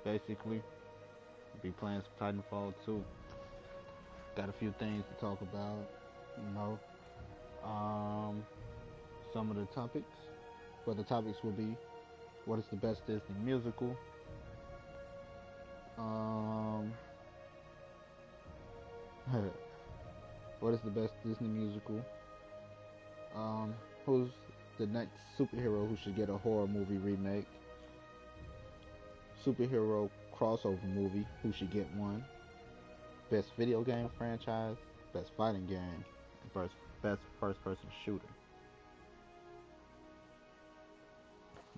basically. Be playing some Titanfall too. Got a few things to talk about, you know. Um, some of the topics. Well, the topics will be what is the best Disney musical? Um, what is the best Disney musical? Um, who's the next superhero who should get a horror movie remake? Superhero crossover movie who should get one? Best video game franchise, best fighting game, and best first person shooter.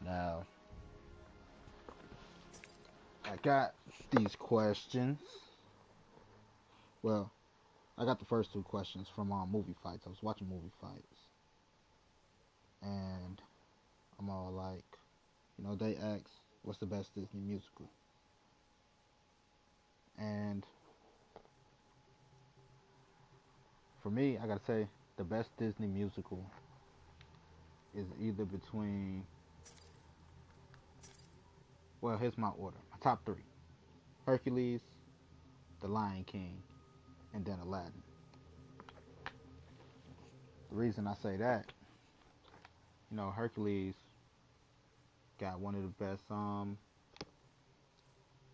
Now, I got these questions. Well, I got the first two questions from movie fights. I was watching movie fights, and I'm all like, they ask, what's the best Disney musical? And for me, I gotta say, the best Disney musical is either between, well, here's my order, my top three: Hercules, The Lion King, and then Aladdin. The reason I say that, Hercules got one of the best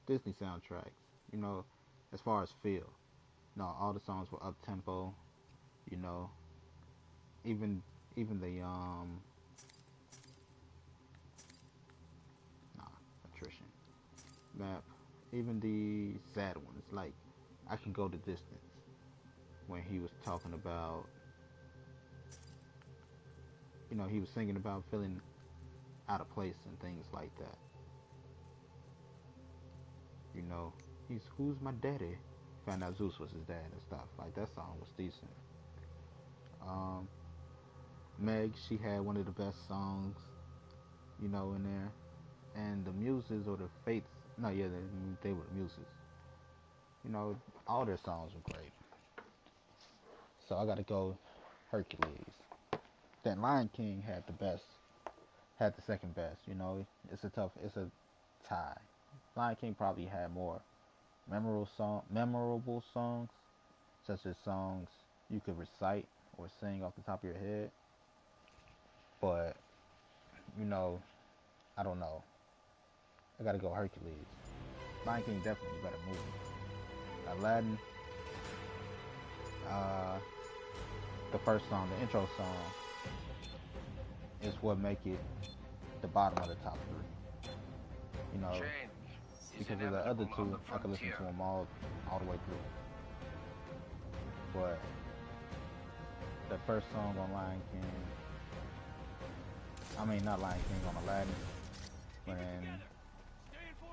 Disney soundtracks. You know, as far as feel, all the songs were up tempo. You know, even even the attrition map, even the sad ones like I Can Go the Distance, when he was talking about, he was singing about feeling out of place and things like that. He's who's my daddy? Found out Zeus was his dad and stuff. Like that song was decent. Um, Meg, she had one of the best songs, in there. And the Muses or the Fates, no, yeah, they were the Muses. All their songs were great. So I gotta go Hercules. Then Lion King had the second best. It's a tie. Lion King probably had more memorable songs, such as songs you could recite or sing off the top of your head. But you know, I don't know. I gotta go Hercules. Lion King definitely a better movie. Aladdin, uh, the first song, the intro song, is what make it the bottom of the top three. Because of the other two, I could listen to them all the way through. But the first song on Lion King, I mean not Lion King, on Aladdin, when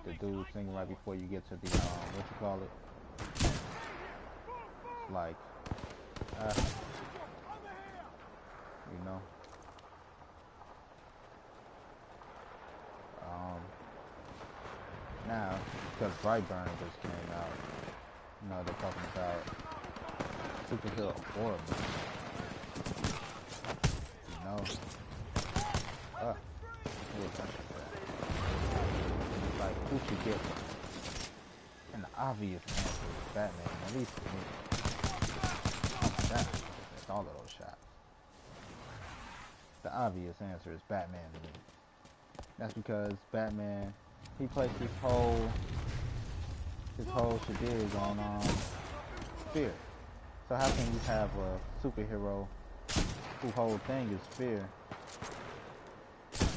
the dude singing right before you get to the what you call it, it's like, uh, you know. Now, because Brightburn just came out, they're talking about superhero horror movies. Who was that? Like, who should get one? And the obvious answer is Batman, at least for me. That's all of those shots. The obvious answer is Batman to me. That's because Batman, he placed his whole shindig on fear. So how can you have a superhero whose whole thing is fear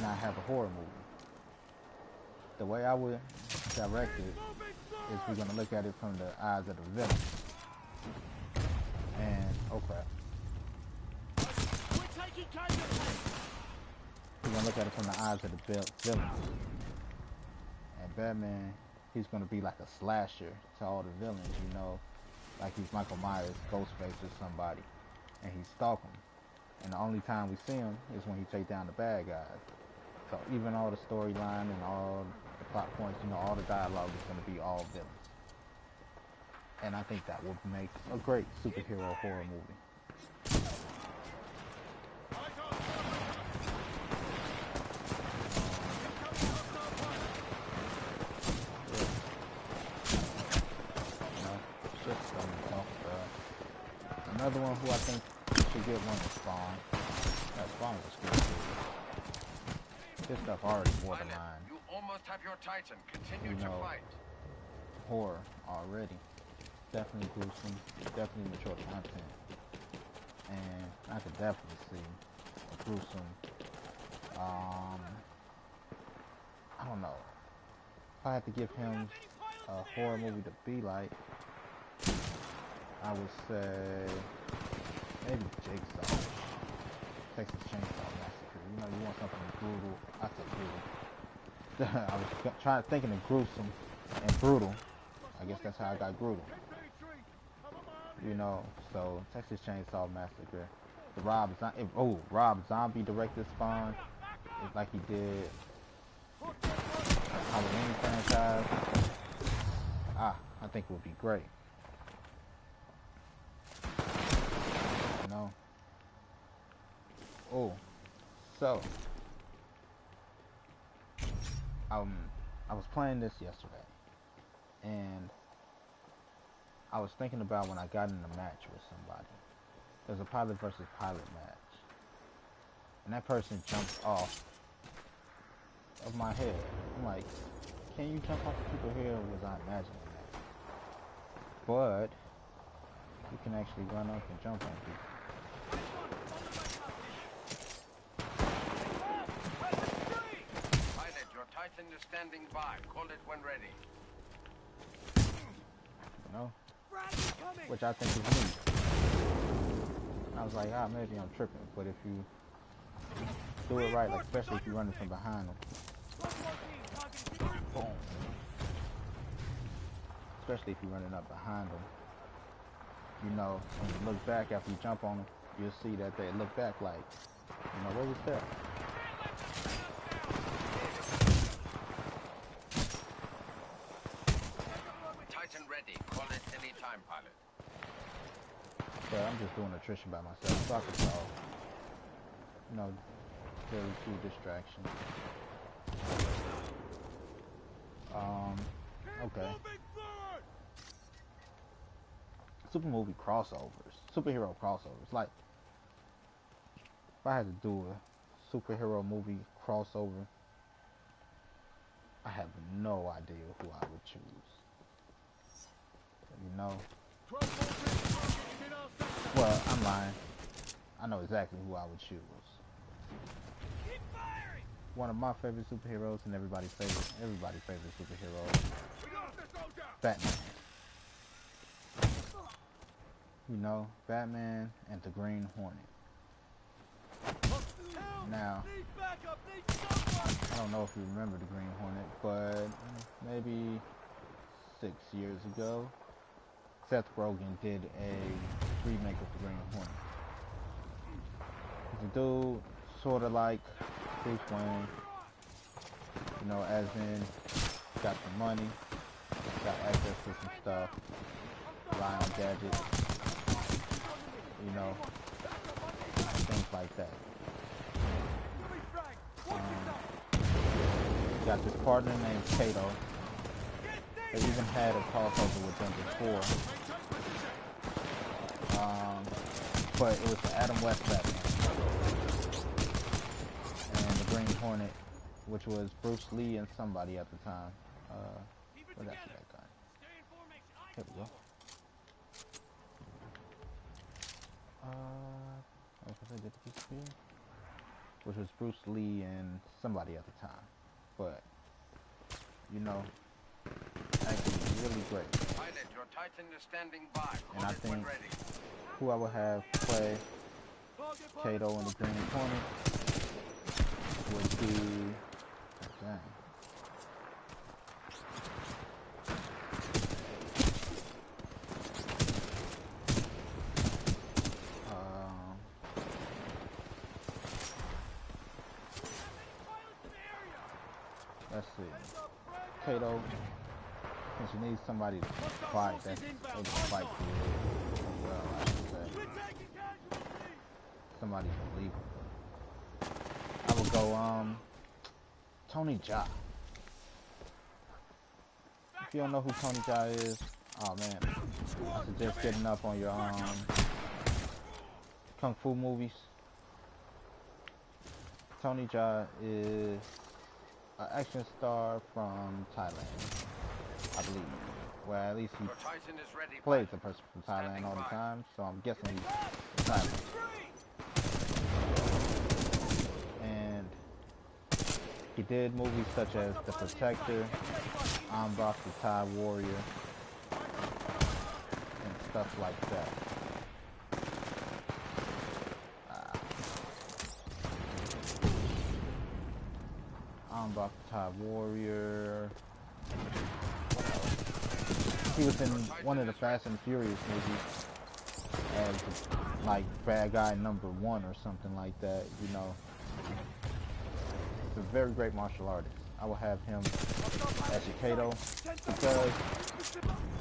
not have a horror movie? The way I would direct it is we're gonna look at it from the eyes of the villain. And we're gonna look at it from the eyes of the villain. And Batman, he's gonna be like a slasher to all the villains, like he's Michael Myers, Ghostface, or somebody, and he stalk them. And the only time we see him is when he take down the bad guys. So even all the storyline and all the plot points, all the dialogue is gonna be all villains. And I think that would make a great superhero horror movie. Another one who I think should get one is Spawn. That Spawn is a scary movie. This stuff already borderline. You almost have your Titan. Continue to fight. Horror already. Definitely gruesome. Definitely mature content. And I could definitely see a gruesome. I don't know. If I had to give him a horror movie to be like, I would say maybe Jigsaw. Texas Chainsaw Massacre. You know, you want something brutal. I say brutal. I was thinking of gruesome and brutal. I guess that's how I got brutal. You know, so Texas Chainsaw Massacre. The Rob Zombie directed Spawn. It's like he did Halloween franchise. I think it would be great. You know. Oh, so I was playing this yesterday, and I was thinking about when I got in a match with somebody. There's a pilot versus pilot match, and that person jumped off of my head. I'm like, can you jump off people's head, or was I imagining that? But you can actually run up and jump on people. Pilot, your Titan is standing by. Call it when ready. You know? Which I think is neat. I was like, maybe I'm tripping, but if you do it right, like especially if you're running from behind them, boom. Especially if you're running up behind them, you know, when you look back after you jump on them, you'll see that they look back like, you know, what was that? Titan ready. Call it any time, pilot. But I'm just doing attrition by myself, so I can solve, you know, very few distractions. Okay. Superhero crossovers. Like, if I had to do a superhero movie crossover, I have no idea who I would choose. You know? Well, I'm lying. I know exactly who I would choose. One of my favorite superheroes and everybody's favorite superhero, Batman. You know, Batman and the Green Hornet. Now, I don't know if you remember the Green Hornet, but maybe 6 years ago, Seth Rogen did a remake of the Green Hornet. The dude, sort of like Bruce Wayne, you know, as in, got some money, got access to some stuff, rely on gadgets, you know, things like that. Got this partner named Kato. They even had a crossover with them before. But it was the Adam West Batman. And the Green Hornet, which was Bruce Lee and somebody at the time. Where'd I see that guy? Here we go. Which was Bruce Lee and somebody at the time. But, you know, actually really great. Pilot, your Titan is standing by. And I think who I would have play Kato and the Green Hornet would be, dang. Let's see. Kato, since you need somebody to fight, that's able to fight for you. Well, I should say. Somebody believable. I would go, Tony Jaa. If you don't know who Tony Jaa is, oh man, I suggest getting up on your, kung fu movies. Tony Jaa is an action star from Thailand, I believe. Well, at least he Your Titan is ready, plays pilot. a person from Thailand Standing all the by. time, so I'm guessing he's from Thailand. And he did movies such as The Protector, Ambach the Thai Warrior, and stuff like that. Ambach the Thai Warrior. He was in one of the Fast and Furious movies as like bad guy number 1 or something like that, you know. He's a very great martial artist. I will have him as Kato because,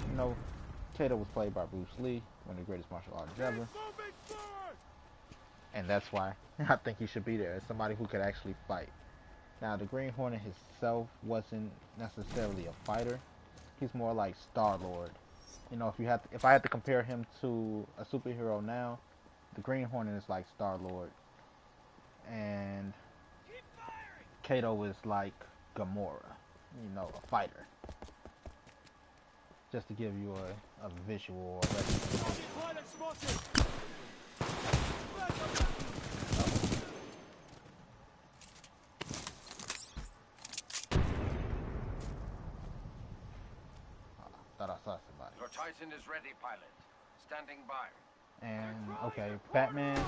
you know, Kato was played by Bruce Lee, one of the greatest martial artists ever. And that's why I think he should be there as somebody who could actually fight. Now, the Green Hornet himself wasn't necessarily a fighter. He's more like Star-Lord. You know, if I had to compare him to a superhero now, the Green Hornet is like Star-Lord. And Kato is like Gamora, you know, a fighter. Just to give you a visual or representation. Thought I saw somebody. Your Titan is ready, pilot. Standing by. And okay, Batman.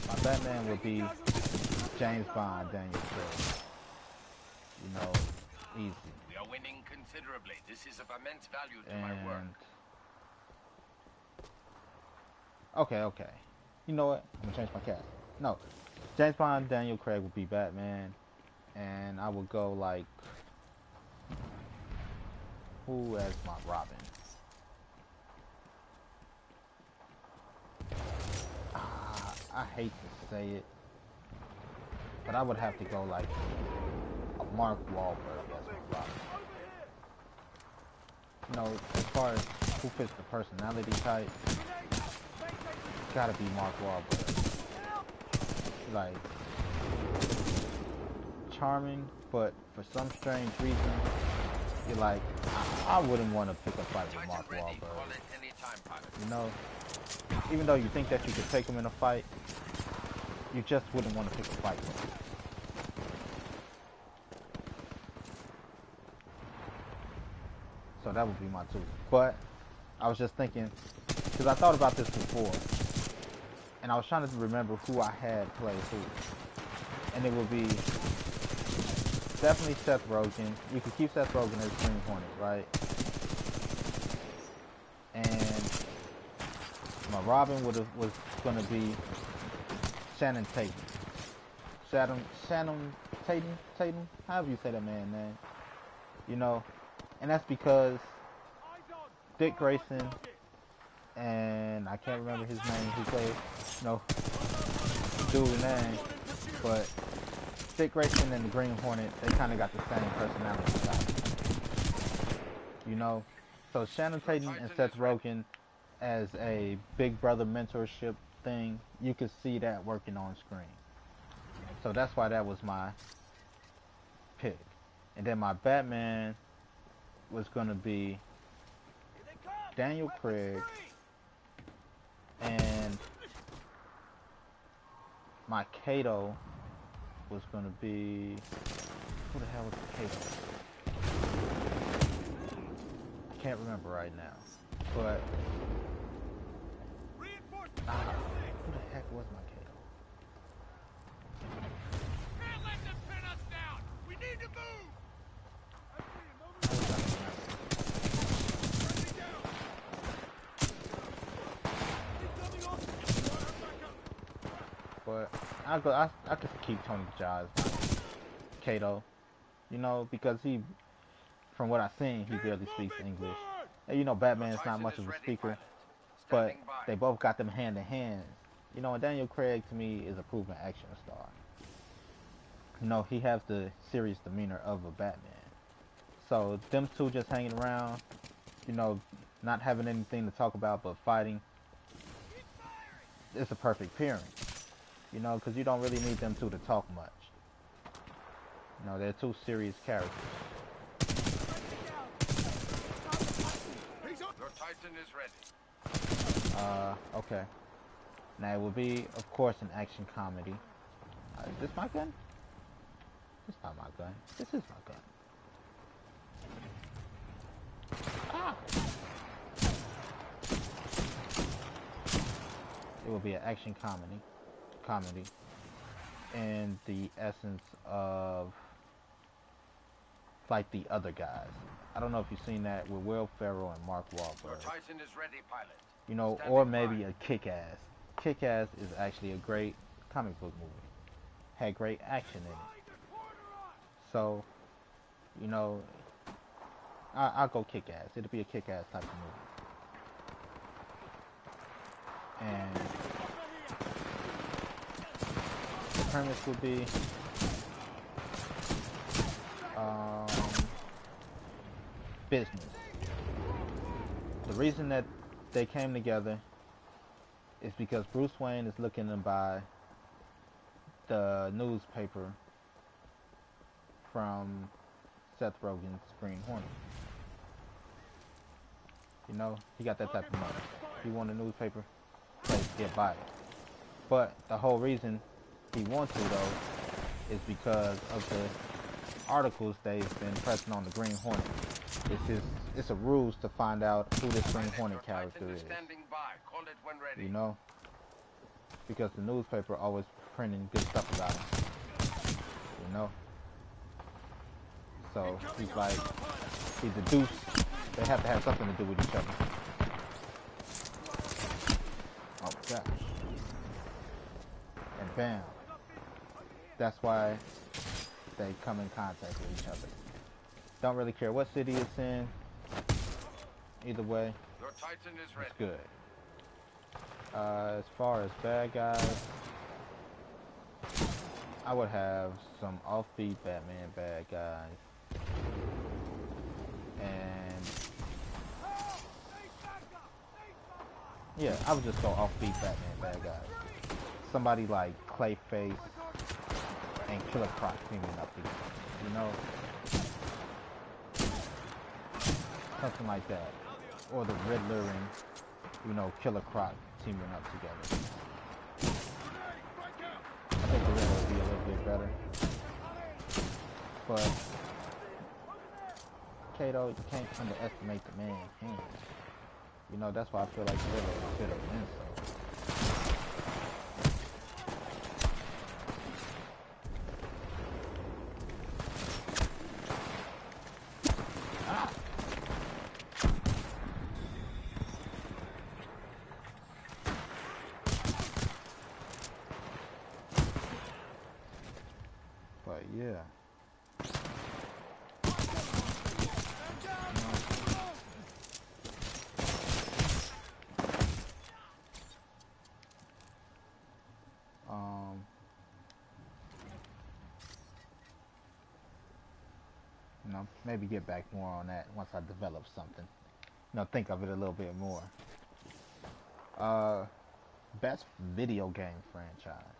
My Batman would be James Bond, Daniel Craig. You know, easy. We are winning considerably. This is of immense value to my work. Okay. You know what? I'm gonna change my cast. No, James Bond, Daniel Craig would be Batman, and I would go like who as my Robin? I hate to say it, but I would have to go like a Mark Wahlberg as my Robin. You know, as far as who fits the personality type, it's gotta be Mark Wahlberg. Like, charming, but for some strange reason, you're like, I wouldn't want to pick a fight with Mark Wahlberg. You know, even though you think that you could take him in a fight, you just wouldn't want to pick a fight with him. So that would be my 2. But I was just thinking, because I thought about this before, and I was trying to remember who I had play who. And it would be definitely Seth Rogen. We could keep Seth Rogen as Green Hornet, right? And my Robin was going to be Shannon Tatum. Shannon Tatum? However you say that man's name. You know, and that's because Dick Grayson and I can't remember his name who played, you know, dude's name, but Dick Grayson and the Green Hornet, they kind of got the same personality type. You know, so Shannon Tatum and Seth Rogen as a big brother mentorship thing, you could see that working on screen. So that's why that was my pick. And then my Batman was gonna be Daniel Craig, and my Kato was gonna be, who the hell was Kato? I can't remember right now, but who the heck was my Kato? Can't let them pin us down. We need to move. But I could keep Tony Jaa as Kato, you know, because he, from what I've seen, he barely speaks English. And you know, Batman's not much of a speaker, but they both got them hand in hand. You know, and Daniel Craig to me is a proven action star. You know, he has the serious demeanor of a Batman. So them two just hanging around, you know, not having anything to talk about but fighting. it's a perfect pairing. You know, because you don't really need them two to talk much. You know, they're two serious characters. Your Titan is ready. Okay. Now it will be, of course, an action comedy. Is this my gun? This is not my gun. This is my gun. Ah! It will be an action comedy, in the essence of like the other guys. I don't know if you've seen that with Will Ferrell and Mark Your Wahlberg. Titan is ready, pilot. You know, Standing or maybe by. a Kick-Ass. Kick-Ass is actually a great comic book movie. Had great action in it. So, you know, I'll go Kick-Ass. It'll be a Kick-Ass type of movie. And the premise would be business. The reason that they came together is because Bruce Wayne is looking to buy the newspaper from Seth Rogen's Green Hornet. You know, he got that type of money. He want a newspaper, he'll buy it. But the whole reason he wants to, though, is because of the articles they've been pressing on the Green Hornet. It's a ruse to find out who this Green Hornet character is. You know? Because the newspaper always printing good stuff about him. You know? So he's like, he's a deuce. They have to have something to do with each other. Oh gosh. And bam. That's why they come in contact with each other. Don't really care what city it's in. Either way, Your Titan is ready. it's good. As far as bad guys, I would have some offbeat Batman bad guys. And yeah, I would just go offbeat Batman bad guys. Somebody like Clayface and Killer Croc teaming up together, you know? Something like that. Or the Riddler and, you know, Killer Croc teaming up together. I think the Riddler would be a little bit better. But Kato, you can't underestimate the man's hands. You know, that's why I feel like the Riddler is a bit of an insult. But yeah. You know, maybe get back more on that once I develop something. You know, think of it a little bit more. Best video game franchise.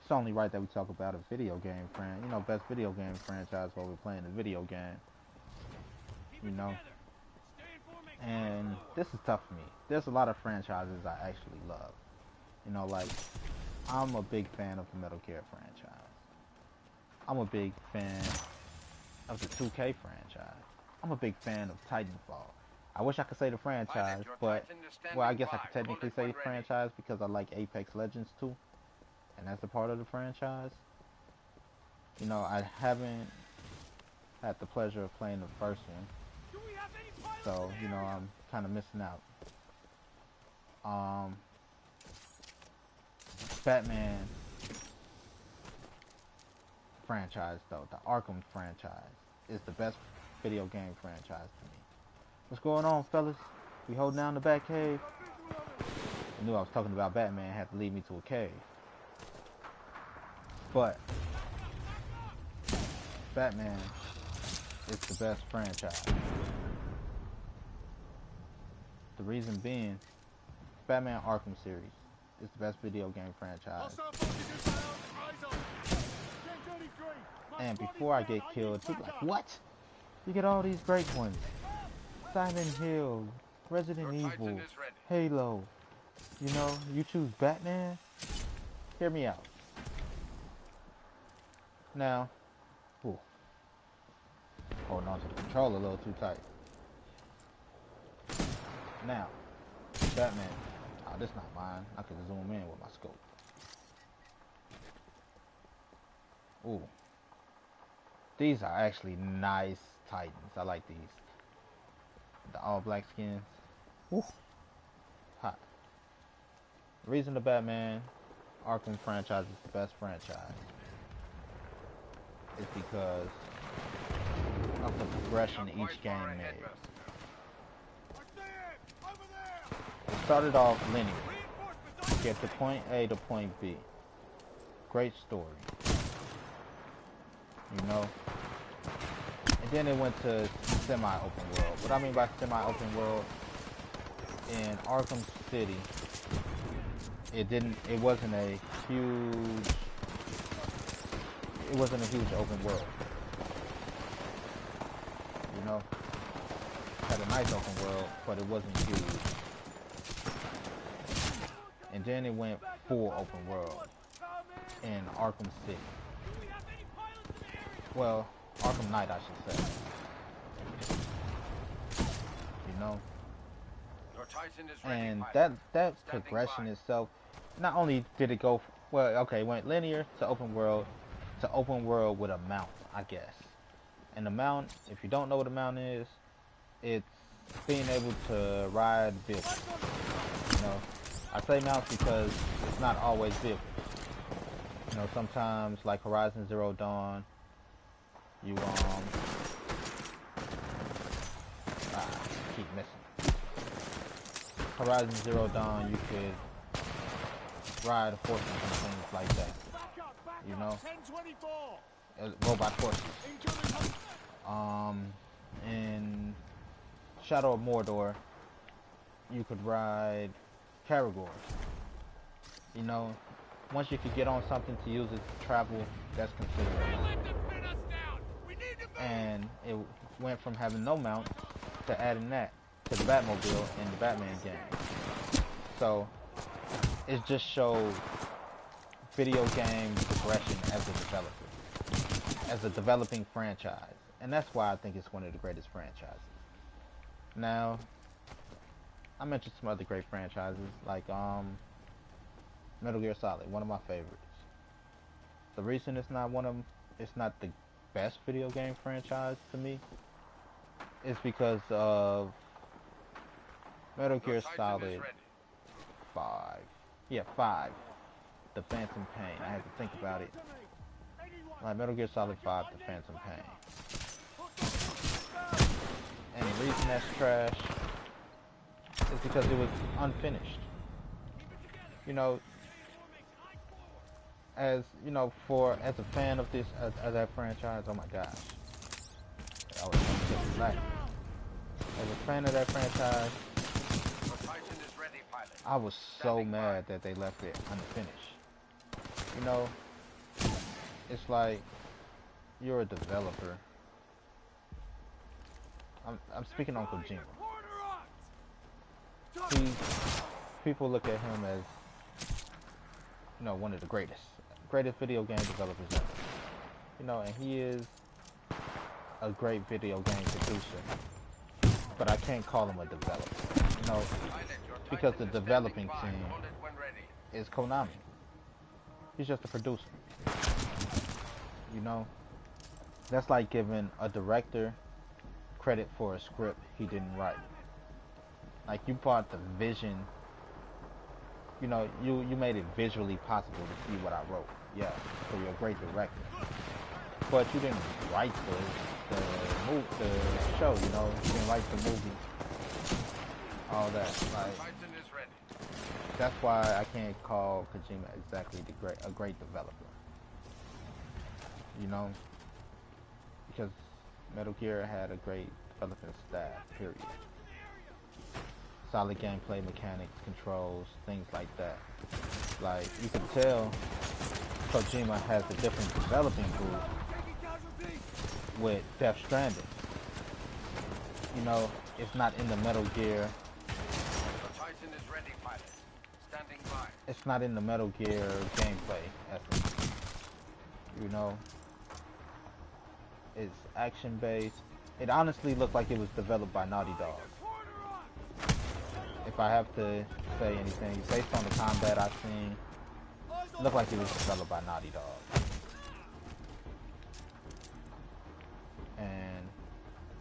It's only right that we talk about a video game best video game franchise while we're playing the video game. You know. And this is tough for me. There's a lot of franchises I actually love. You know, like, I'm a big fan of the Metal Gear franchise. I'm a big fan of the 2K franchise. I'm a big fan of Titanfall. I wish I could say the franchise, but, well, I guess I could technically say franchise because I like Apex Legends too. And that's a part of the franchise. You know, I haven't had the pleasure of playing the first one. So, you know, I'm kind of missing out. Batman franchise, though, the Arkham franchise, is the best video game franchise to me. What's going on, fellas? We holding down the Batcave? I knew I was talking about Batman had to lead me to a cave. But Batman is the best franchise. The reason being, Batman Arkham series. It's the best video game franchise. And before I get killed, people like, what? You get all these great ones. Silent Hill, Resident Evil, Halo. You know, you choose Batman? Hear me out. Now, ooh, holding on to the controller a little too tight. Now, Batman. Oh, this not mine. I can zoom in with my scope. Ooh. These are actually nice Titans. I like these. The all black skins. Ooh. Hot. The reason the Batman Arkham franchise is the best franchise is because of the progression each game made. It started off linear. Get to point A to point B. Great story. You know? And then it went to semi-open world. What I mean by semi-open world, in Arkham City, it wasn't a huge open world. You know? It had a nice open world, but it wasn't huge. And then it went full open world in Arkham City. Well, Arkham Knight, I should say. You know? And that progression itself, not only did it go, well, okay, it went linear to open world with a mount, I guess. And the mount, if you don't know what a mount is, it's being able to ride vehicles. You know, I say mounts because it's not always vehicles. You know, sometimes like Horizon Zero Dawn, you keep missing. Horizon Zero Dawn, you could ride horses and things like that. You know, robot horses. In Shadow of Mordor, you could ride Caragors. You know, once you could get on something to use it to travel, that's considered a mount. And it went from having no mount to adding that to the Batmobile in the Batman game. So it just shows video game progression as a developer, as a developing franchise. And that's why I think it's one of the greatest franchises. Now, I mentioned some other great franchises like Metal Gear Solid, one of my favorites. The reason it's not the best video game franchise to me is because of Metal Gear Solid 5. Yeah, 5. The Phantom Pain. I had to think about it. Like Metal Gear Solid 5, The Phantom Pain. And the reason that's trash is because it was unfinished. You know, as you know, as a fan of of that franchise, oh my gosh, I was just like, as a fan of that franchise, I was so mad that they left it unfinished. You know, it's like you're a developer. I'm speaking on Kojima. People look at him as, you know, one of the greatest video game developers ever. You know, and he is a great video game producer. But I can't call him a developer. You know, because the developing team is Konami. He's just a producer. You know, that's like giving a director credit for a script he didn't write. Like, you brought the vision, you know, you made it visually possible to see what I wrote. Yeah, so you're a great director. But you didn't write the show, you know, you didn't write the movie. All that, like, that's why I can't call Kojima exactly a great developer. You know, because Metal Gear had a great development staff, period. solid gameplay mechanics, controls, things like that. Like, you can tell Kojima has a different developing group with Death Stranding. You know, it's not in the Metal Gear. The Titan is ready, pilot. Standing by. It's not in the Metal Gear gameplay essence. You know, it's action based. It honestly looked like it was developed by Naughty Dog. If I have to say anything, based on the combat I've seen, it looked like it was developed by Naughty Dog.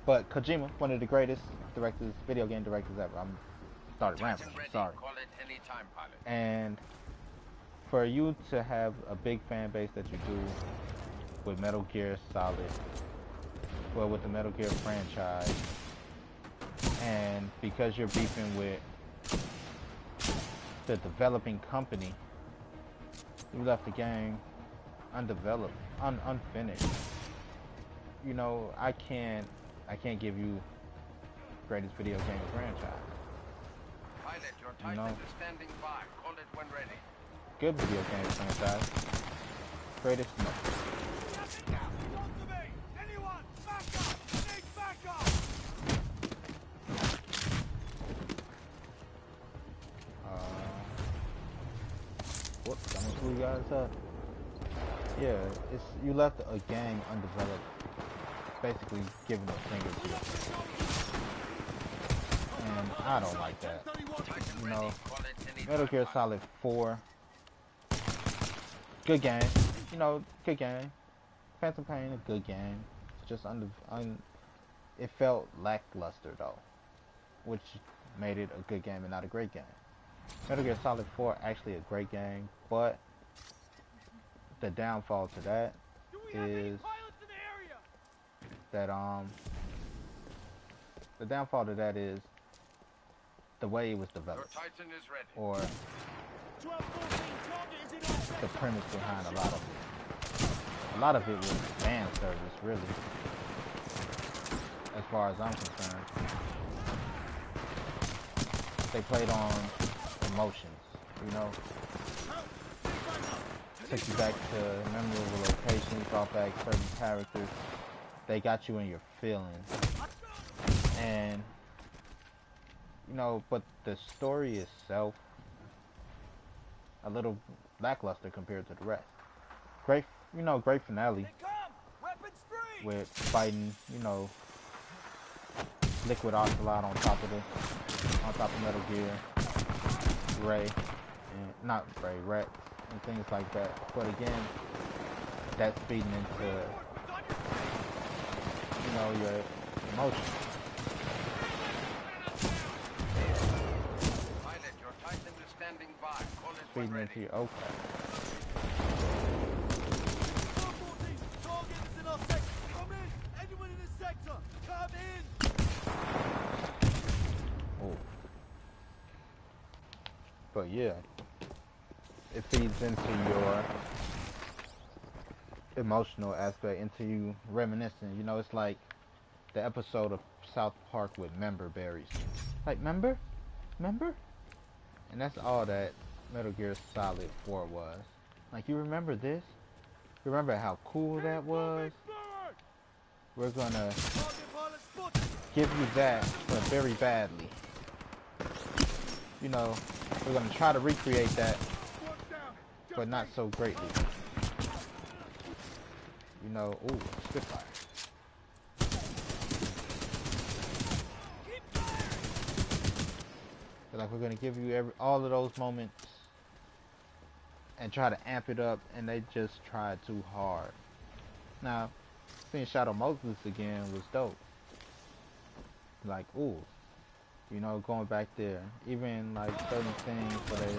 But Kojima, one of the greatest directors, video game directors ever. I'm started rambling. Sorry. Call it any time, pilot. And for you to have a big fan base that you do with Metal Gear Solid, well, with the Metal Gear franchise, and because you're beefing with the developing company, you left the game undeveloped, unfinished. You know, I can't give you greatest video game franchise. Pilot, your Titan is standing by. Call it when ready. Good video game franchise. Greatest no. Whoops, I'm gonna screw you guys up. Yeah, it's you left a game undeveloped, basically giving a finger to it. And I don't like that. You know, Metal Gear Solid 4, good game. You know, good game. Phantom Pain, a good game. It's just it felt lackluster though, which made it a good game and not a great game. Metal Gear Solid 4 actually a great game, but the downfall to that is that the downfall to that is the way it was developed, or the premise behind a lot of it. A lot of it was fan service, really, as far as I'm concerned. They played on emotions, you know. Took you back to memorable locations, brought back certain characters. They got you in your feelings. And, you know, but the story itself, a little lackluster compared to the rest. Great, you know, great finale. With fighting, you know, Liquid Ocelot on top of Metal Gear, Ray, and not Ray, Rex, and things like that. But again, that's feeding into, you know, your emotions. Pilot, your Titan is standing by. Call it Feeding when into ready. your okay. Oh. But yeah, it feeds into your emotional aspect, into you reminiscing. You know, it's like the episode of South Park with member berries. Like, member? And that's all that Metal Gear Solid 4 was. Like, you remember this? Remember how cool that was? We're gonna give you that, but very badly. You know, we're gonna try to recreate that, but not so greatly. You know, ooh, Spitfire. Like, we're gonna give you all of those moments and try to amp it up, and they just tried too hard. Now, seeing Shadow Moses again was dope. Like, ooh, you know, going back there, even like certain things where they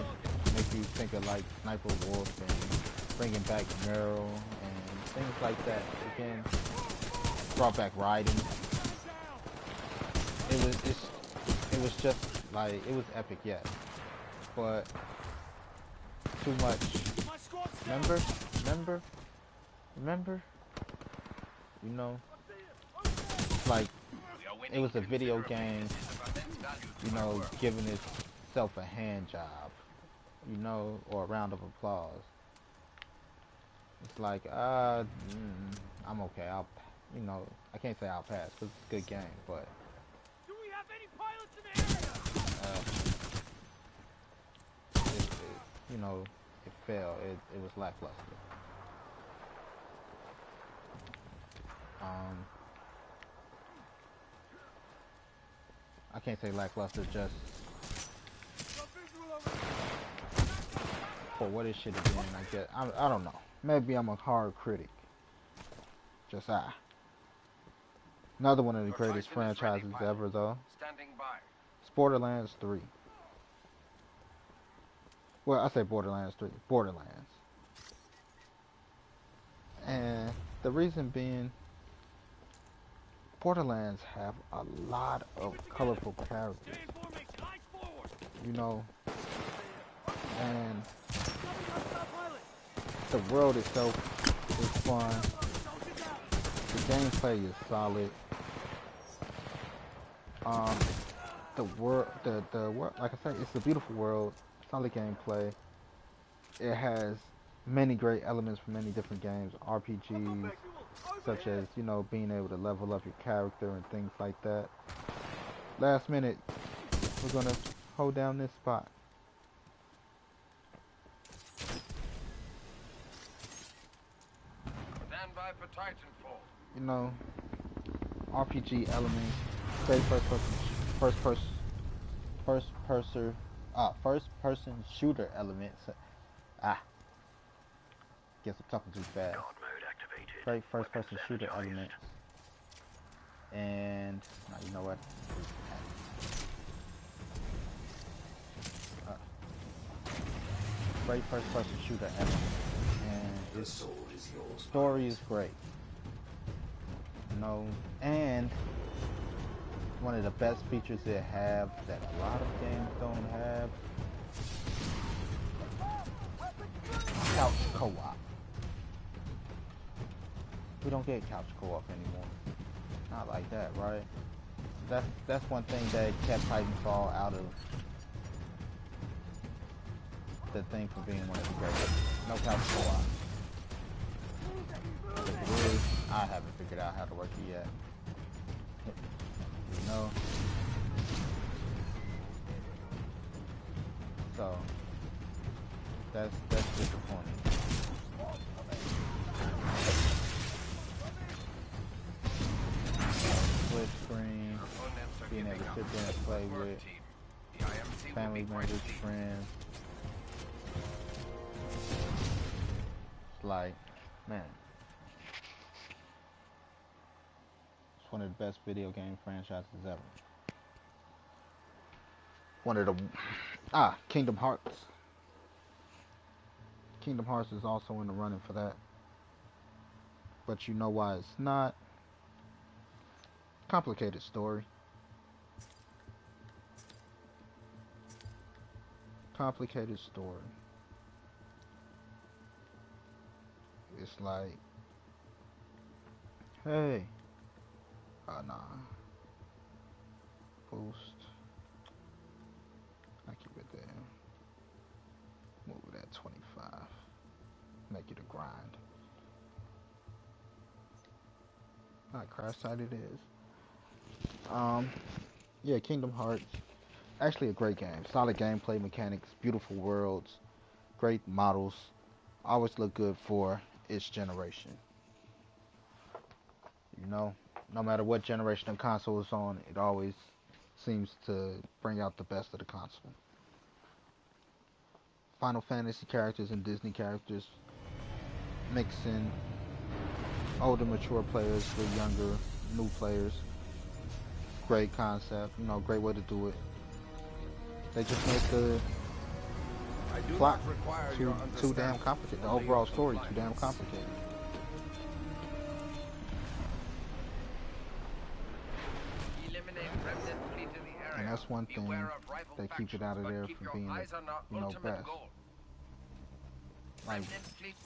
make you think of like Sniper Wolf and bringing back Neural and things like that. Again, brought back riding. It was just like, it was epic, yes, but too much. Remember, you know, like, it was a video game you know, giving itself a hand job, you know, or a round of applause. It's like, I'm okay. You know, I can't say I'll pass because it's a good game, but Do we have any pilots in the area? you know, it failed. It was lackluster. I can't say lackluster just for what it should have been. I guess I don't know. Maybe I'm a hard critic. Just I. Another one of the greatest franchises ever, though. Standing by. It's Borderlands 3. Well, I say Borderlands 3. Borderlands. And the reason being, Borderlands have a lot of colorful characters. You know, and the world itself is fun. The gameplay is solid. The world, the world, like I said, it's a beautiful world. Solid gameplay. It has many great elements from many different games, RPGs, such as, you know, being able to level up your character and things like that. Last minute, we're gonna hold down this spot. Stand by for Titanfall. You know, RPG elements, great first person shooter elements. Guess I'm talking too fast. Great first person shooter elements. And now you know what? Great first person shooter elements. And its story is great. You know, and one of the best features it have that a lot of games don't have, couch co-op. We don't get couch co-op anymore. Not like that, right? That's one thing that kept Titanfall out of the thing for being one of the greatest. No couch co-op. If it is, I haven't figured out how to work it yet. You know? So that's disappointing. Split screen, being able to sit there and play with family members, friends. It's like, man, it's one of the best video game franchises ever. One of the Kingdom Hearts. Kingdom Hearts is also in the running for that. But you know why it's not? Complicated story. Complicated story. It's like, hey, nah. Boost. I keep it there. Move it at 25. Make it a grind. Alright, crash site it is. Yeah, Kingdom Hearts. Actually a great game. Solid gameplay mechanics, beautiful worlds, great models. Always look good for its generation. You know, no matter what generation of console it's on, it always seems to bring out the best of the console. Final Fantasy characters and Disney characters, mixing older mature players with younger new players. Great concept, you know, great way to do it. They just make the plot too damn complicated. The overall story too damn complicated. And that's one thing that keeps it out of there from being, you know, best. Like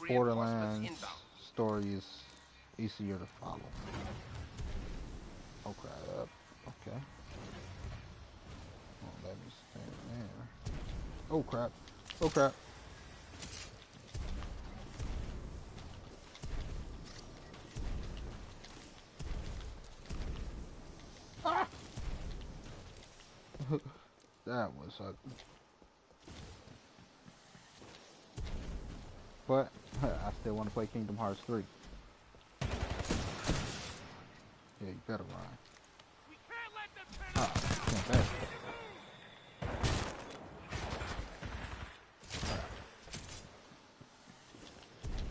Borderlands story is easier to follow. Oh crap! Okay. Oh crap. Oh crap. Ah! That was ugly. But I still want to play Kingdom Hearts 3. Yeah, you better run. We can't let them turn Ah, us out. can't pass.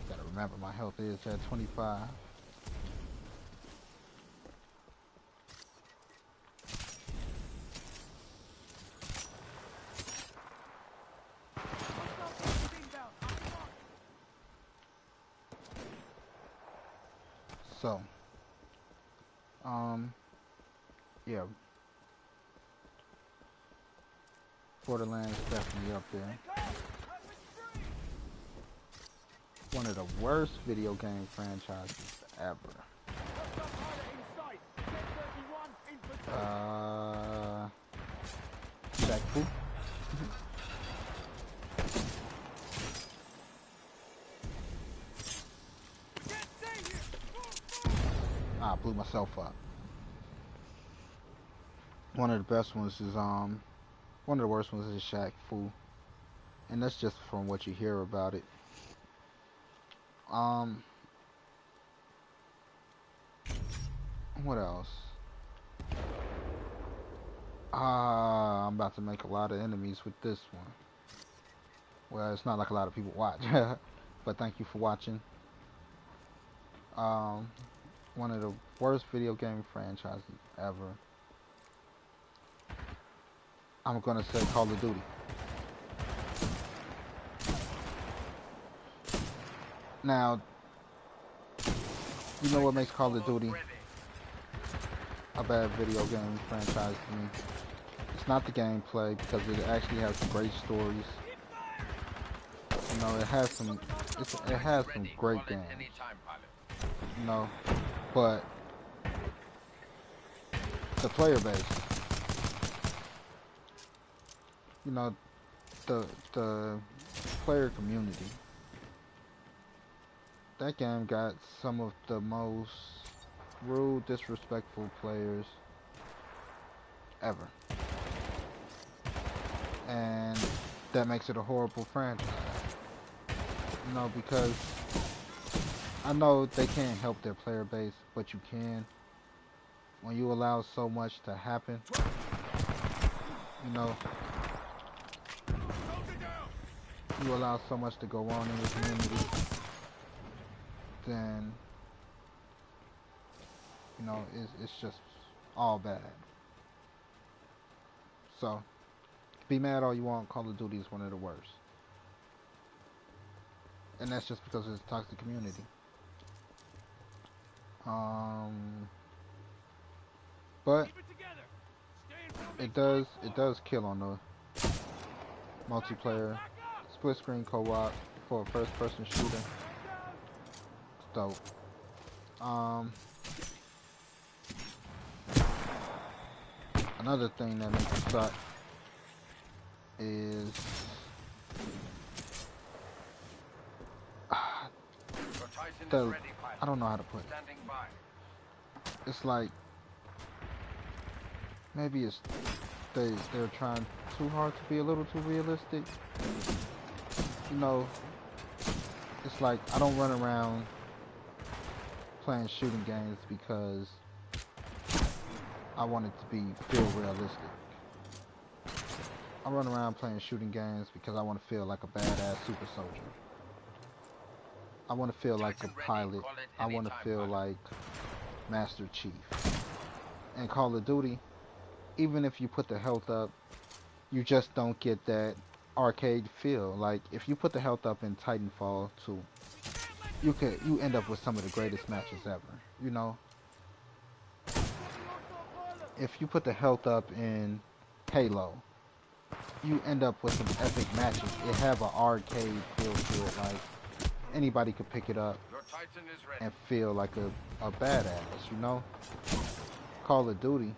Gotta remember my health is at 25. So, yeah, Borderlands definitely up there. One of the worst video game franchises ever. Jack Fu. I blew myself up. One of the best ones is one of the worst ones is Shaq Fu, and that's just from what you hear about it. What else? I'm about to make a lot of enemies with this one. Well, it's not like a lot of people watch, but thank you for watching. One of the worst video game franchises ever. I'm gonna say Call of Duty. Now, you know what makes Call of Duty a bad video game franchise to me? It's not the gameplay, because it actually has some great stories. You know, it has some great games. You know, but the player base. You know, the player community. That game got some of the most rude, disrespectful players ever. And that makes it a horrible franchise. You know, because I know they can't help their player base, but you can. When you allow so much to happen, you know, you allow so much to go on in the community, then, you know, it's just all bad. So, be mad all you want, Call of Duty is one of the worst. And that's just because it's a toxic community. But it does kill on the multiplayer split screen co-op for a first person shooter. It's dope. Another thing that makes it suck is I don't know how to put it. It's like maybe it's they're trying too hard to be a little too realistic. You know, it's like I don't run around playing shooting games because I want it to feel realistic. I run around playing shooting games because I want to feel like a badass super soldier. I want to feel like a pilot. I want to feel like Master Chief. And Call of Duty, even if you put the health up, you just don't get that arcade feel. Like if you put the health up in Titanfall 2, you end up with some of the greatest matches ever. You know, if you put the health up in Halo, you end up with some epic matches. It have an arcade feel to it. Like anybody could pick it up and feel like a badass. You know, Call of Duty,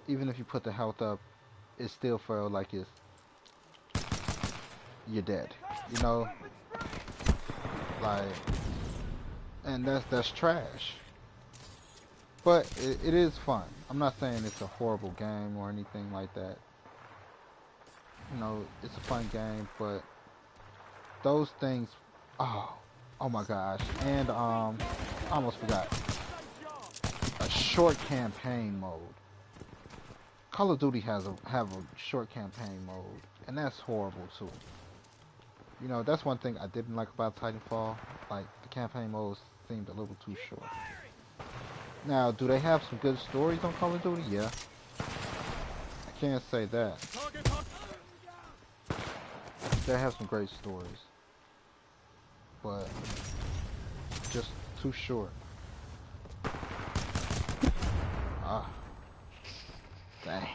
even if you put the health up, it still feel like it's you're dead. You know, like, and that's trash. But it is fun. I'm not saying it's a horrible game or anything like that. You know, it's a fun game, but those things, oh, oh my gosh. And I almost forgot, a short campaign mode. Call of Duty have a short campaign mode, and that's horrible too. You know, that's one thing I didn't like about Titanfall. Like, the campaign mode seemed a little too short. Now, do they have some good stories on Call of Duty? Yeah. I can't say that. They have some great stories. But just too short. Ah. Dang.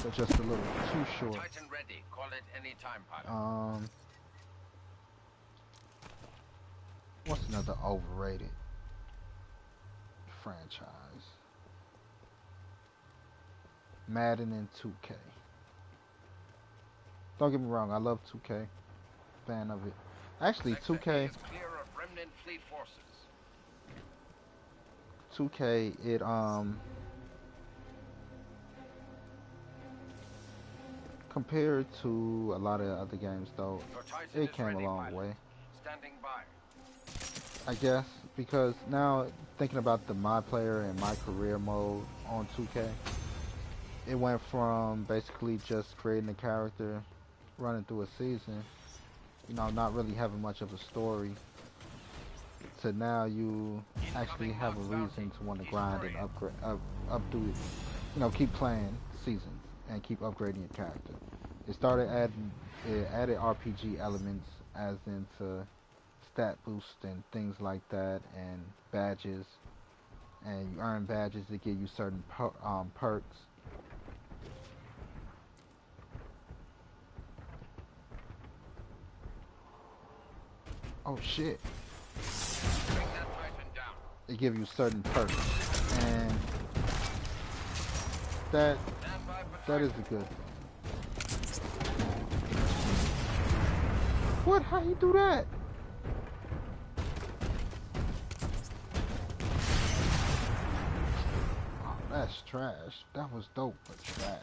They're just a little too short. Titan ready. Call it any time, pilot. What's another overrated franchise? Madden and 2K. Don't get me wrong, I love 2K. Fan of it. Actually, 2K. Is clear of remnant fleet forces. 2K, it compared to a lot of other games though, it came a long way. Standing by. I guess because now thinking about the my player and my career mode on 2K, it went from basically just creating a character, running through a season, you know, not really having much of a story, to now you actually have a reason to want to grind and upgrade, updo it, you know, keep playing seasons and keep upgrading your character. It added RPG elements as into stat boost and things like that, and badges, and you earn badges that give you certain perks. Oh shit. Bring that Titan down. They give you certain perks, and that is a good. What? How you do that? Oh, that's trash. That was dope, but trash.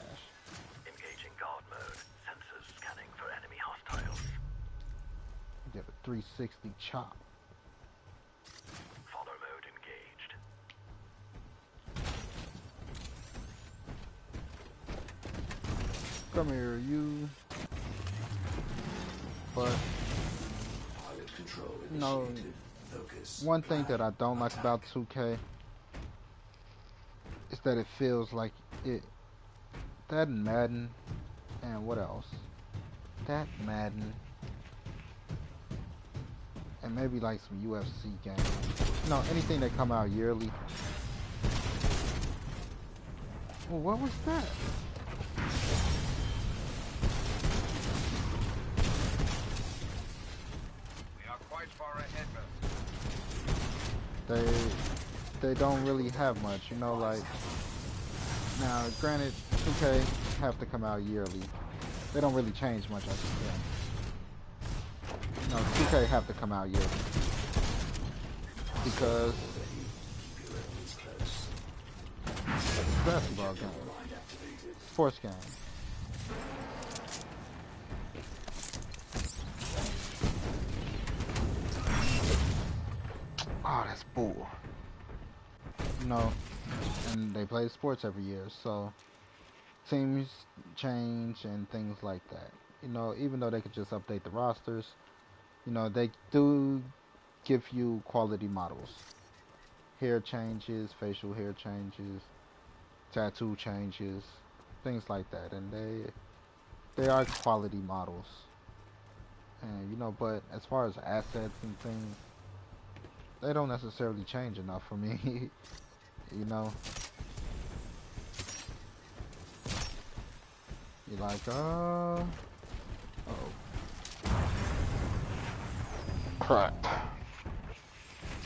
Engaging guard mode. Sensors scanning for enemy hostiles. You get a 360 chop. Follow mode engaged. Come here, you. But you know, one thing that I don't like about 2K is that it feels like it. That and Madden, and what else? That Madden, and maybe like some UFC games. You know, anything that come out yearly. Well, what was that? Far ahead, they don't really have much, you know, like, now granted 2K have to come out yearly. They don't really change much, I think. You know, 2K have to come out yearly because it's a basketball game, sports game. Oh, that's bull. You know, and they play sports every year, so teams change and things like that. You know, even though they could just update the rosters, you know, they do give you quality models. Hair changes, facial hair changes, tattoo changes, things like that, and they are quality models. And you know, but as far as assets and things, they don't necessarily change enough for me, you know. You're like, oh, crap.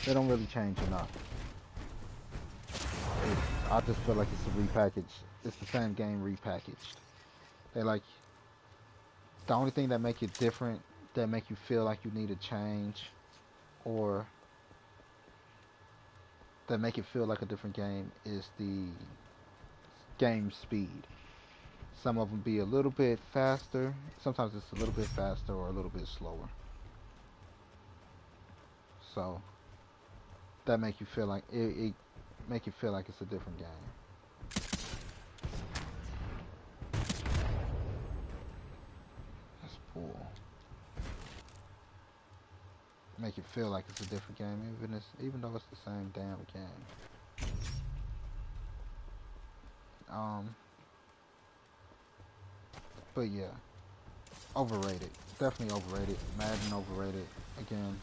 They don't really change enough. I just feel like it's a repackage. It's the same game repackaged. They like the only thing that make it different, that make you feel like you need a change, or that make it feel like a different game is the game speed. Some of them be a little bit faster. Sometimes it's a little bit faster or a little bit slower. So that make you feel like it make you feel like it's a different game. That's cool. Make it feel like it's a different game, even though it's the same damn game. But yeah, overrated. Definitely overrated. Madden overrated again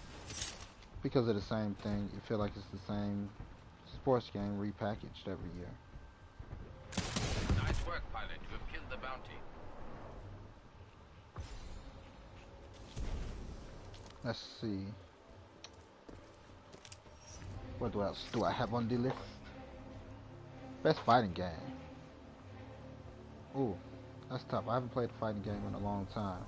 because of the same thing. You feel like it's the same sports game repackaged every year. Nice work, pilot. You've killed the bounty. Let's see. What else do I have on the list? Best fighting game. Ooh, that's tough. I haven't played a fighting game in a long time.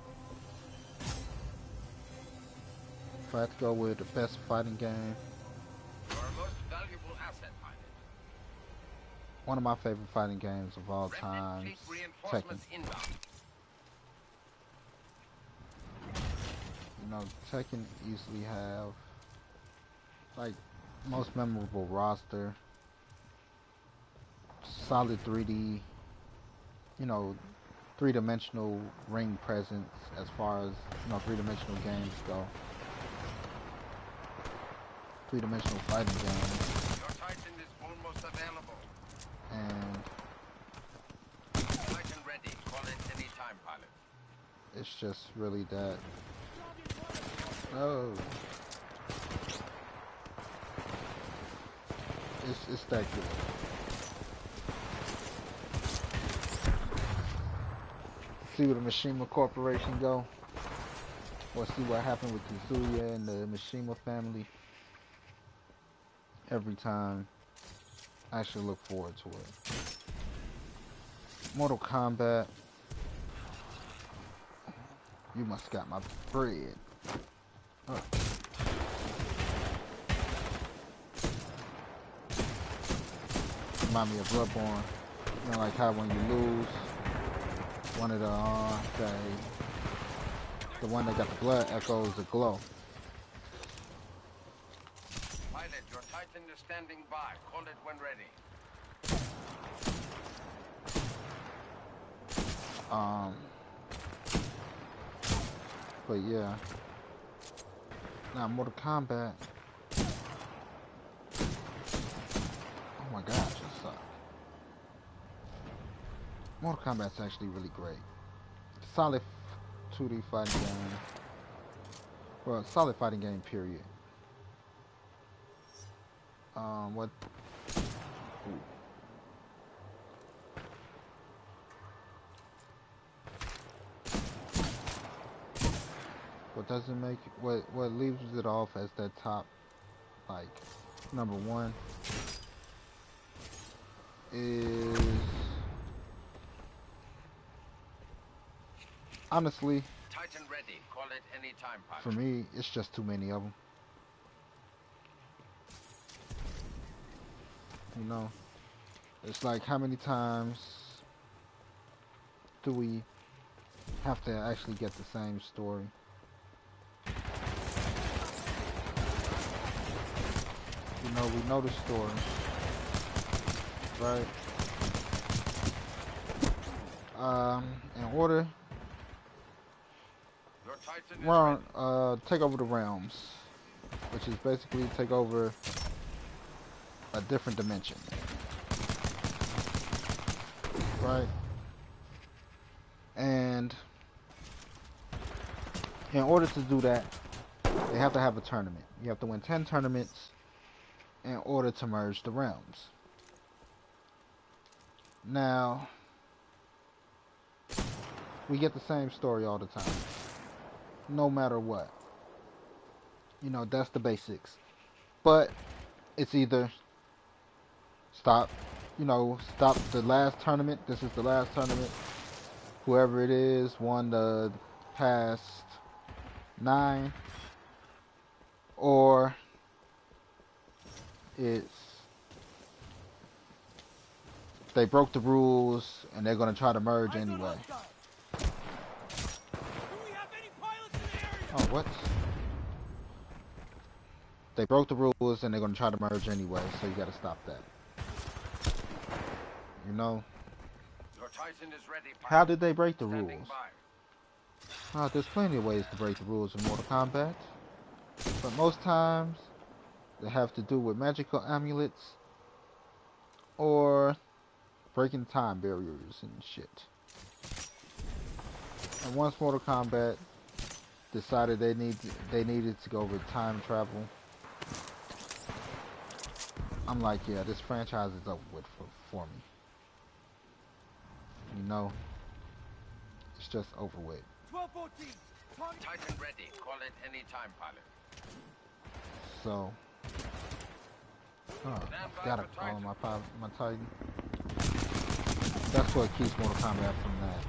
If I had to go with the best fighting game, Your most valuable asset, pilot. one of my favorite fighting games of all time, Tekken. Inbound. You know, Tekken easily have like most memorable roster, solid 3D, you know, three-dimensional ring presence as far as, you know, three-dimensional games go. Three-dimensional fighting games. Your Titan is almost available. And Titan ready. Call it any time, pilot. it's just really that. Oh. It's that good. See where the Mishima Corporation go? Or see what happened with Kazuya and the Mishima family? Every time, I should look forward to it. Mortal Kombat. You must got my bread. Oh. Remind me of Bloodborne. You know, like how when you lose, one of the one that got the blood echoes the glow. Pilot, your Titan is standing by. Call it when ready. But yeah. Now Mortal Kombat. Oh my gosh, it sucks. Mortal Kombat's actually really great. Solid 2D fighting game. Well, solid fighting game, period. What? Ooh. What doesn't make what leaves it off as that top, like, number one is honestly, Titan ready. Call it any time, pilot. for me, it's just too many of them. You know, it's like how many times do we have to actually get the same story? You know, we know the story, right? In order, Your Titan is ready. take over the realms, which is basically take over a different dimension, right? And in order to do that, they have to have a tournament. You have to win 10 tournaments in order to merge the realms. Now, we get the same story all the time, no matter what. You know, that's the basics. But it's either stop the last tournament. This is the last tournament. whoever it is won the past 9, or it's they broke the rules and they're gonna try to merge Eyes on anyway. hostile. Do we have any pilots in the area? Oh, what? They broke the rules and they're gonna try to merge anyway, so you gotta stop that. You know? Your Titan is ready, pilot. How did they break the Standing rules? by. There's plenty of ways to break the rules in Mortal Kombat, but most times they have to do with magical amulets or breaking time barriers and shit. And once Mortal Kombat decided they needed to go with time travel, I'm like, yeah, this franchise is over with for me. You know, it's just over with. 1214. Titan ready. Call it any time, pilot. So, I forgot to call my Titan. That's what keeps Mortal Kombat from that.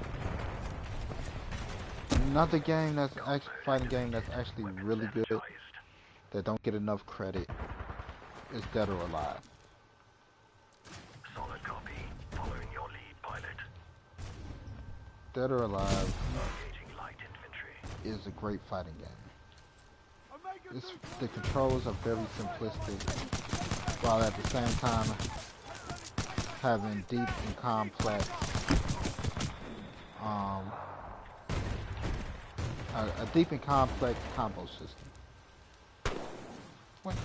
Another game that's fighting game that's actually really good that don't get enough credit is Dead or Alive. Solid copy. Following your lead, pilot. Dead or Alive Engaging light infantry. is a great fighting game. The controls are very simplistic, while at the same time having deep and complex, a deep and complex combo system. What?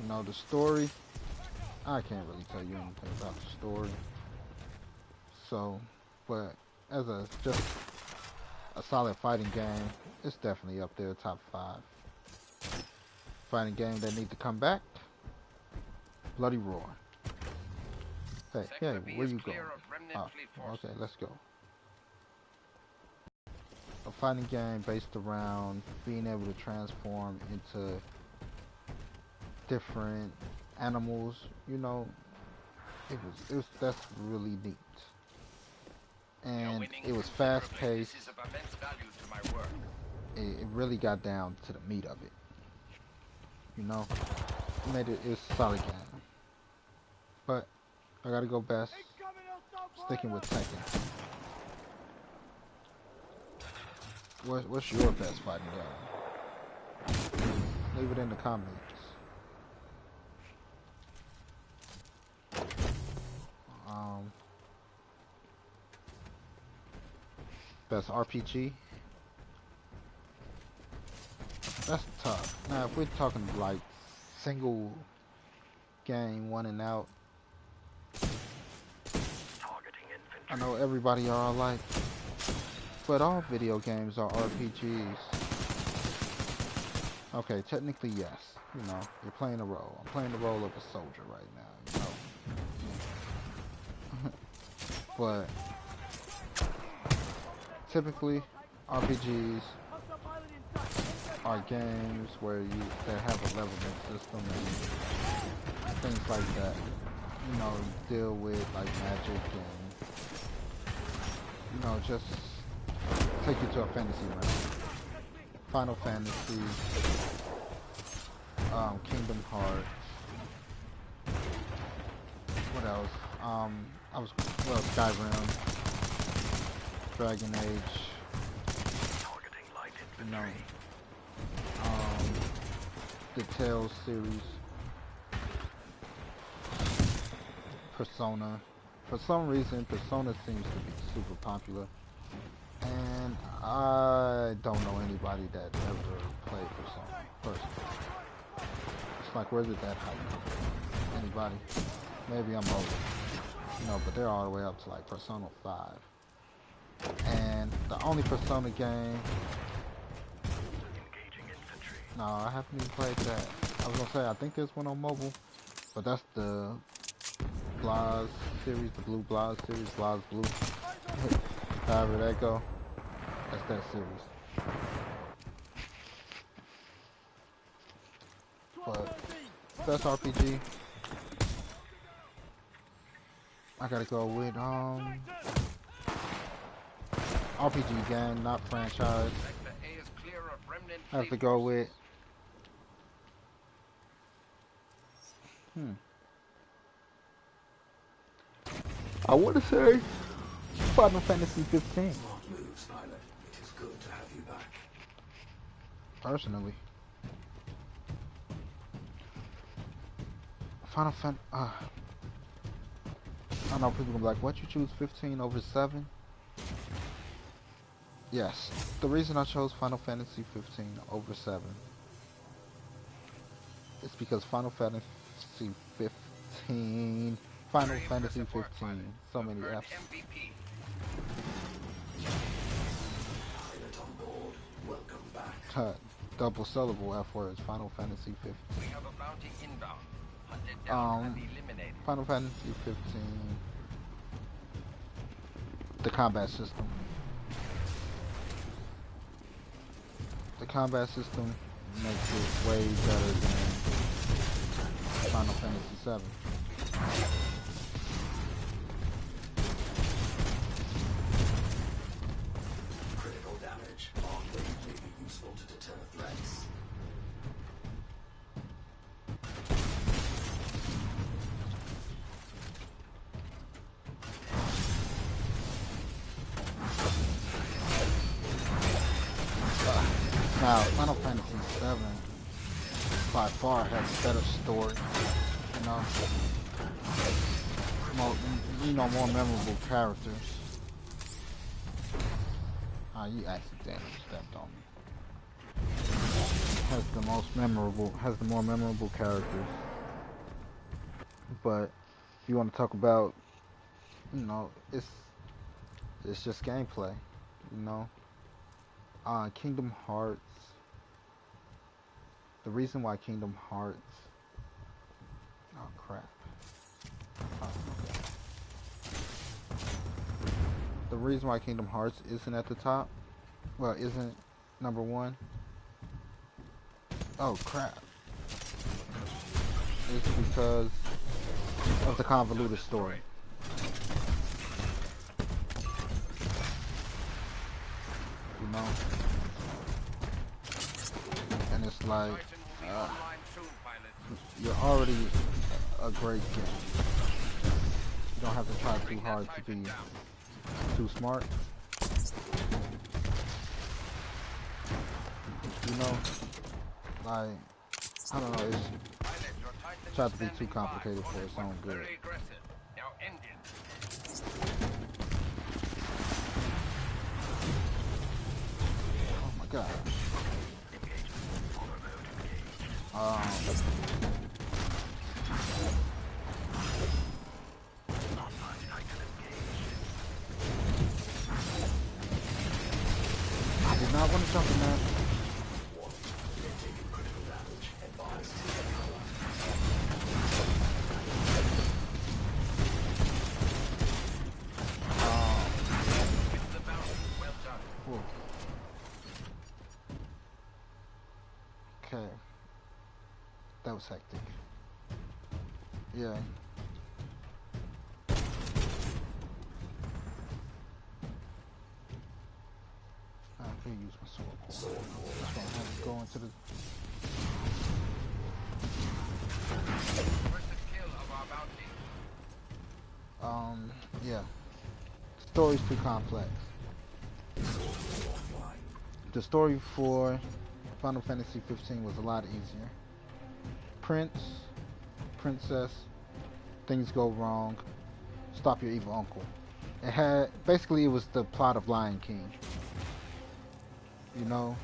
You know, the story, I can't really tell you anything about the story. So, but as just a solid fighting game, it's definitely up there, top 5. Fighting game that need to come back, Bloody Roar. Hey, where you going? Oh, okay, let's go. A fighting game based around being able to transform into different animals. You know, that's really neat. And it was fast paced. It really got down to the meat of it. You know, it was a solid game. But I gotta go best sticking with Tekken. What's your best fighting game? Leave it in the comments. Best RPG? That's tough. Now, if we're talking like single game, one and out, I know everybody are alike, but all video games are RPGs. Okay, technically yes. You know, you're playing a role. I'm playing the role of a soldier right now. You know. But typically, RPGs are games where that have a leveling system and things like that. You know, deal with like magic and, you know, just take you to a fantasy realm. Final Fantasy, Kingdom Hearts. What else? Skyrim, Dragon Age. You know, the Tales series, Persona. For some reason, Persona seems to be super popular, and I don't know anybody that ever played Persona personally. It's like, where did that hype come from? Anybody? Maybe I'm old, you know, but they're all the way up to like Persona 5. And the only Persona game, no, I haven't even played that. I was gonna say, I think there's one on mobile, but that's the Blaz series, the Blue Blaz series, Blaz Blue. However that go, that's that series. But best RPG, I gotta go with RPG game, not franchise. Sector A is clear of remnant I have to fleet go with forces. I wanna say Final Fantasy 15. Smart moves, pilot. It is good to have you back. Personally. Final Fantasy I know people gonna be like, what, you choose 15 over 7? Yes. The reason I chose Final Fantasy 15 over 7 is because Final Fantasy 15 Final Fantasy 15. So many F's. MVP. Pilot on board. Welcome back. Double syllable F words. Final Fantasy 15. We have a bounty inbound. Hunt it down and eliminate it. Final Fantasy 15. The combat system. The combat system makes it way better than Final Fantasy 7. Critical damage. Arc wave may be useful to deter threats. Now, Final Fantasy 7 by far has better story, you know, more memorable characters. You accidentally stepped on me. Has the more memorable characters. But if you want to talk about, it's just gameplay, you know. Kingdom Hearts. The reason why Kingdom Hearts. Oh crap. Oh, okay. The reason why Kingdom Hearts isn't at the top, well, isn't number 1. Oh crap. It's because of the convoluted story. You know? And it's like, you're already a great game. You don't have to try too hard to be too smart. You know? Like, I don't know, it's tried to be too complicated for its own good. Oh my god. I did not want to jump in that. Okay. That was hectic. Yeah. I could use my sword. That's why I have to go into the... Yeah. Story's too complex. The story for Final Fantasy 15 was a lot easier. Prince, princess, things go wrong, stop your evil uncle. It had, basically it was the plot of Lion King. You know?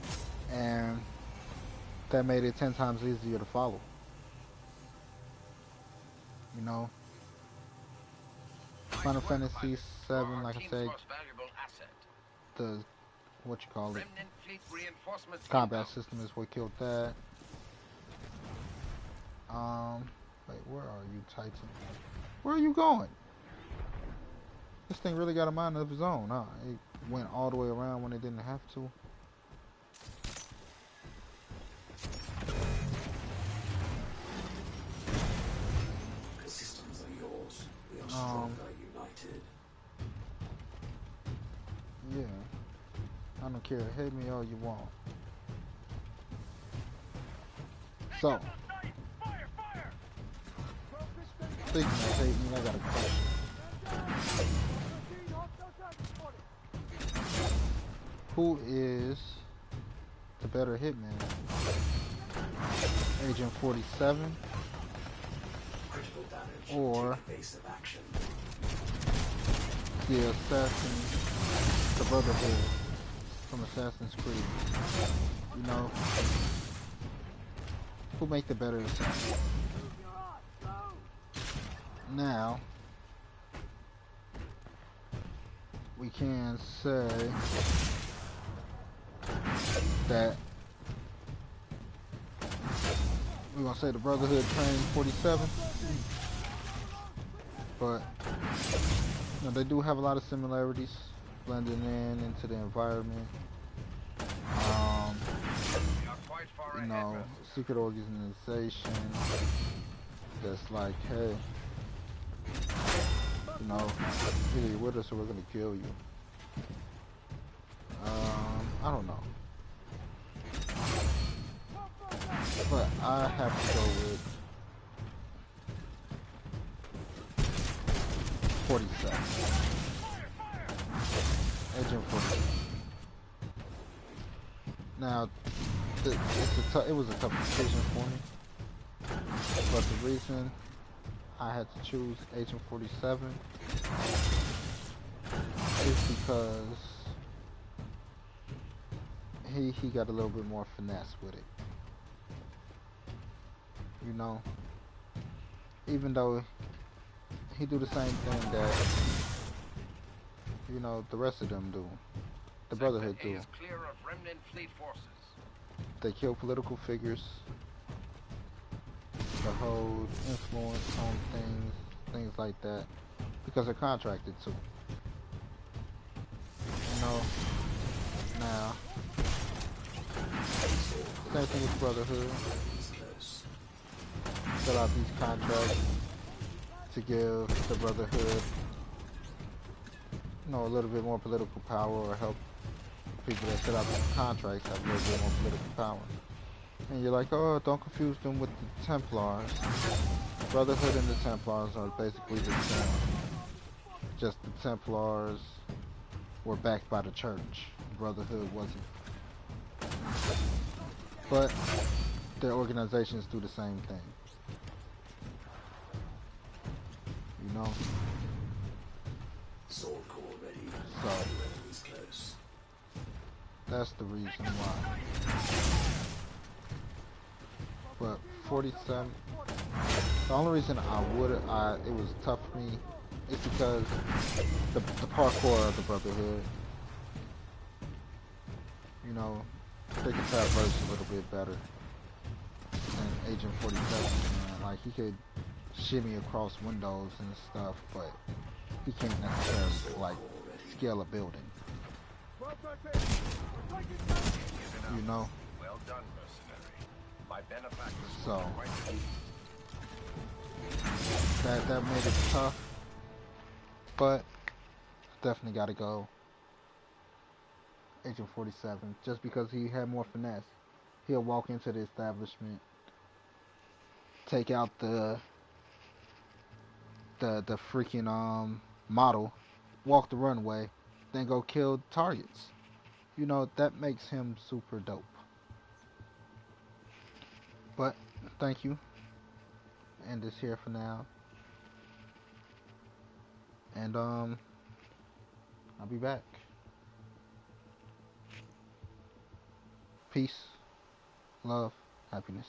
And that made it 10 times easier to follow. You know? Final Fantasy 7, like I said, the, combat system is what killed that. Wait, where are you, Titan? Where are you going? This thing really got a mind of its own, huh? It went all the way around when it didn't have to. The systems are yours. We are stronger, you don't care. Hit me all you want. So, speaking of hate me, I got a question. Who is the better hitman? Agent 47 or the assassin, the Brotherhood from Assassin's Creed? You know, who make the better assassin? Now, we can say that we're gonna say the Brotherhood trained 47, but you know, they do have a lot of similarities, blending in into the environment. You know, secret organization that's like, hey, you know, either you're with us or we're gonna kill you. I don't know. But I have to go with 47. Agent 47. Now, it was a tough decision for me. But the reason I had to choose Agent 47 is because he got a little bit more finesse with it. You know, even though he do the same thing that, you know, the rest of them do. The Brotherhood do. They kill political figures. They hold influence on things like that, because they're contracted to. You know, now, same thing with Brotherhood. Fill out these contracts to give the Brotherhood, you know, a little bit more political power, or help people that fill out these contracts have a little bit more political power. And you're like, oh, don't confuse them with the Templars. The Brotherhood and the Templars are basically the same. Just the Templars were backed by the church. The Brotherhood wasn't. But their organizations do the same thing. You know? So, that's the reason why. But 47, the only reason it was tough for me is because the parkour of the Brotherhood, you know, they could traverse a little bit better than Agent 47, man. Like, he could shimmy across windows and stuff, but he can't necessarily, like, scale a building. You know? Well done, mercenary. My benefactor. So that made it tough, but definitely got to go Agent 47, just because he had more finesse. He'll walk into the establishment, take out the freaking model, walk the runway, then go kill targets. You know, that makes him super dope. But thank you. End this here for now. And I'll be back. Peace, love, happiness.